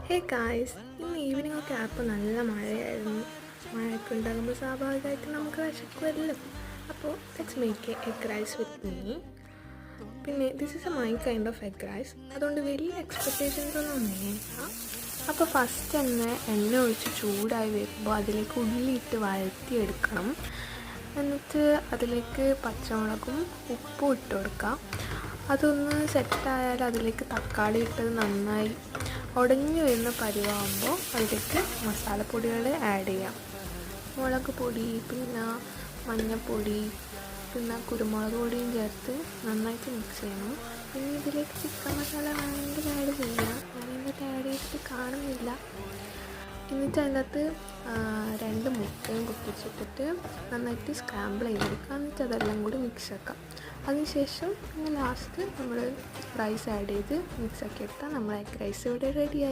Hey guys, ഇന്ന് evening ഒക്കെ ആയപ്പോൾ നല്ല മഴയായിരുന്നു. മഴയൊക്കെ ഉണ്ടാകുമ്പോൾ സ്വാഭാവികമായിട്ട് നമുക്ക് വിശക്കുമല്ലോ. അപ്പോൾ let's make egg rice with me. പിന്നെ this is a my kind of egg rice, അതുകൊണ്ട് വലിയ എക്സ്പെക്റ്റേഷൻസ് ഒന്നും വേണ്ട. അപ്പോൾ ഫസ്റ്റ് തന്നെ എണ്ണ ഒഴിച്ച് ചൂടായി വരുമ്പോൾ അതിലേക്ക് ഉള്ളിയിട്ട് വഴറ്റിയെടുക്കണം. എന്നിട്ട് അതിലേക്ക് പച്ചമുളകും ഉപ്പും ഇട്ട് കൊടുക്കാം. അതൊന്ന് സെറ്റായാൽ അതിലേക്ക് തക്കാളി ഇട്ടത് നന്നായി ഉടഞ്ഞു വരുന്ന പരിവാകുമ്പോൾ അതിലേക്ക് മസാലപ്പൊടികൾ ആഡ് ചെയ്യാം. മുളക് പൊടി, പിന്നെ മഞ്ഞൾപ്പൊടി, പിന്നെ കുരുമുളക് പൊടിയും ചേർത്ത് നന്നായിട്ട് മിക്സ് ചെയ്യണം. പിന്നെ ഇതിലേക്ക് ചിക്കൻ മസാല വേണമെങ്കിൽ ആഡ് ചെയ്യാം. ഞാനിതിനകത്ത് ആഡ് ചെയ്തിട്ട് കാണുന്നില്ല. എന്നിട്ട് അതിനകത്ത് 2 മുട്ടയും പൊട്ടിച്ചിട്ടിട്ട് നന്നായിട്ട് സ്ക്രാമ്പിൾ ചെയ്തെടുക്കുക. എന്നിട്ട് അതെല്ലാം കൂടി മിക്സ് ആക്കാം. അതിനുശേഷം പിന്നെ ലാസ്റ്റ് നമ്മൾ റൈസ് ആഡ് ചെയ്ത് മിക്സ് ആക്കി എടുത്താൽ നമ്മുടെ എഗ് റൈസ് ഇവിടെ റെഡിയായി.